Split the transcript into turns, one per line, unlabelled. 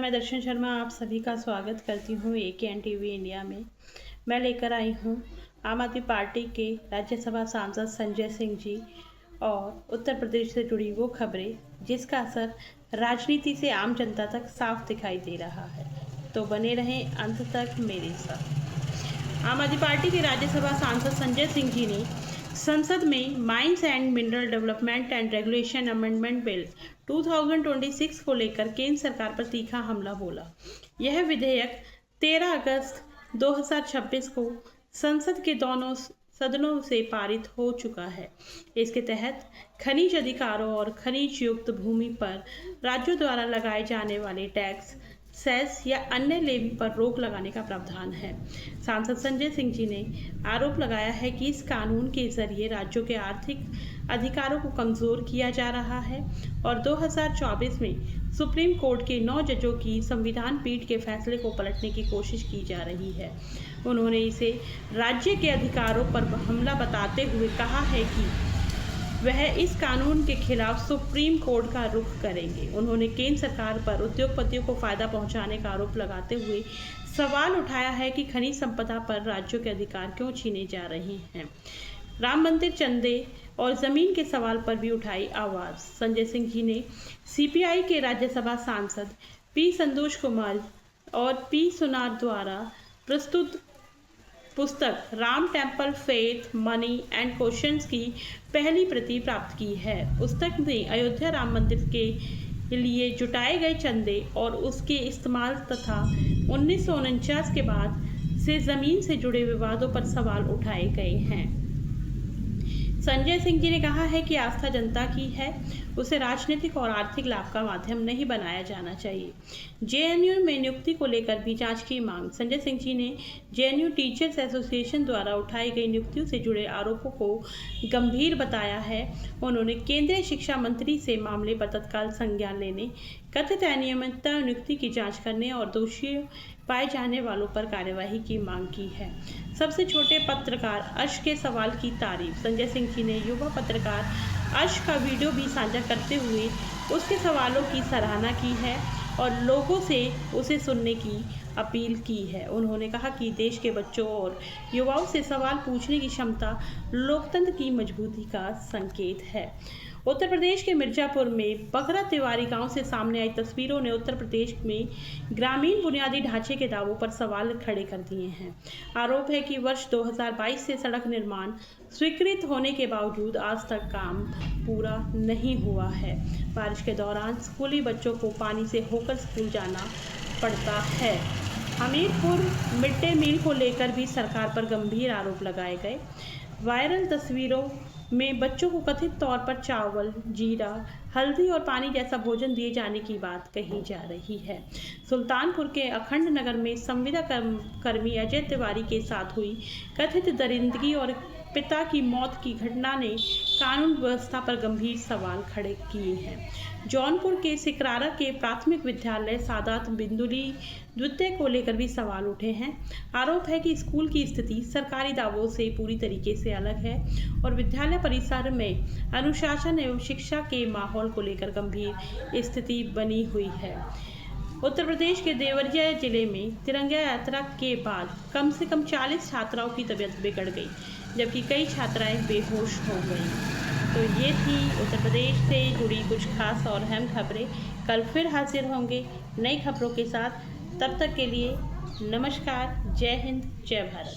मैं दर्शन शर्मा आप सभी का स्वागत करती हूँ AKN टीवी इंडिया में। मैं लेकर आई हूँ आम आदमी पार्टी के राज्यसभा सांसद संजय सिंह जी और उत्तर प्रदेश से जुड़ी वो खबरें जिसका असर राजनीति से आम जनता तक साफ दिखाई दे रहा है। तो बने रहें अंत तक मेरे साथ। आम आदमी पार्टी के राज्यसभा सांसद संजय सिंह जी ने संसद में mines and mineral development and regulation amendment bill 2026 को लेकर केंद्र सरकार पर तीखा हमला बोला। यह विधेयक 13 अगस्त 2026 को संसद के दोनों सदनों से पारित हो चुका है। इसके तहत खनिज अधिकारों और खनिज युक्त भूमि पर राज्यों द्वारा लगाए जाने वाले टैक्स, सेस या अन्य लेवी पर रोक लगाने का प्रावधान है। सांसद संजय सिंह जी ने आरोप लगाया है कि इस कानून के जरिए राज्यों के आर्थिक अधिकारों को कमजोर किया जा रहा है और 2024 में सुप्रीम कोर्ट के 9 जजों की संविधान पीठ के फैसले को पलटने की कोशिश की जा रही है। उन्होंने इसे राज्य के अधिकारों पर हमला बताते हुए कहा है कि वह इस कानून के खिलाफ सुप्रीम कोर्ट का रुख करेंगे। उन्होंने केंद्र सरकार पर उद्योगपतियों को फायदा पहुंचाने का आरोप लगाते हुए सवाल उठाया है कि खनिज संपदा पर राज्यों के अधिकार क्यों छीने जा रहे हैं। राम मंदिर चंदे और जमीन के सवाल पर भी उठाई आवाज। संजय सिंह जी ने CPI के राज्यसभा सांसद P संतोष कुमार और P सुनार द्वारा प्रस्तुत पुस्तक Ram temple faith money and questions की पहली प्रति प्राप्त की है। पुस्तक में अयोध्या राम मंदिर के लिए जुटाए गए चंदे और उसके इस्तेमाल तथा 1949 के बाद से जमीन से जुड़े विवादों पर सवाल उठाए गए हैं। संजय सिंह जी ने कहा है कि आस्था जनता की है, उसे राजनीतिक और आर्थिक लाभ का माध्यम नहीं बनाया जाना चाहिए। JNU में नियुक्ति को लेकर भी जांच की मांग। संजय सिंह जी ने JNU टीचर्स एसोसिएशन द्वारा उठाई गई नियुक्तियों से जुड़े आरोपों को गंभीर बताया है। उन्होंने केंद्रीय शिक्षा मंत्री से मामले पर तत्काल संज्ञान लेने, कथित अनियमितता नियुक्ति की जाँच करने और दोषी पाए जाने वालों पर कार्यवाही की मांग की है। सबसे छोटे पत्रकार अश के सवाल की तारीफ। संजय सिंह जी ने युवा पत्रकार अश का वीडियो भी साझा करते हुए उसके सवालों की सराहना की है और लोगों से उसे सुनने की अपील की है। उन्होंने कहा कि देश के बच्चों और युवाओं से सवाल पूछने की क्षमता लोकतंत्र की मजबूती का संकेत है। उत्तर प्रदेश के मिर्जापुर में बगरा तिवारी गांव से सामने आई तस्वीरों ने उत्तर प्रदेश में ग्रामीण बुनियादी ढांचे के दावों पर सवाल खड़े कर दिए हैं। आरोप है कि वर्ष 2022 से सड़क निर्माण स्वीकृत होने के बावजूद आज तक काम पूरा नहीं हुआ है। बारिश के दौरान स्कूली बच्चों को पानी से होकर स्कूल जाना पड़ता है। हमीरपुर मिड डे मील को लेकर भी सरकार पर गंभीर आरोप लगाए गए। वायरल तस्वीरों में बच्चों को कथित तौर पर चावल, जीरा, हल्दी और पानी जैसा भोजन दिए जाने की बात कही जा रही है। सुल्तानपुर के अखंड नगर में संविदा कर्मी अजय तिवारी के साथ हुई कथित दरिंदगी और पिता की मौत की घटना ने कानून व्यवस्था पर गंभीर सवाल खड़े किए हैं। जौनपुर के सिकरारा के प्राथमिक विद्यालय सादात बिंदुली द्वितीय को लेकर भी सवाल उठे हैं। आरोप है कि स्कूल की स्थिति सरकारी दावों से पूरी तरीके से अलग है और विद्यालय परिसर में अनुशासन एवं शिक्षा के माहौल को लेकर गंभीर स्थिति बनी हुई है। उत्तर प्रदेश के देवरिया जिले में तिरंगा यात्रा के बाद कम से कम 40 छात्राओं की तबीयत बिगड़ गई, जबकि कई छात्राएं बेहोश हो गईं। तो ये थी उत्तर प्रदेश से जुड़ी कुछ खास और अहम खबरें। कल फिर हाजिर होंगे नई खबरों के साथ। तब तक के लिए नमस्कार, जय हिंद, जय भारत।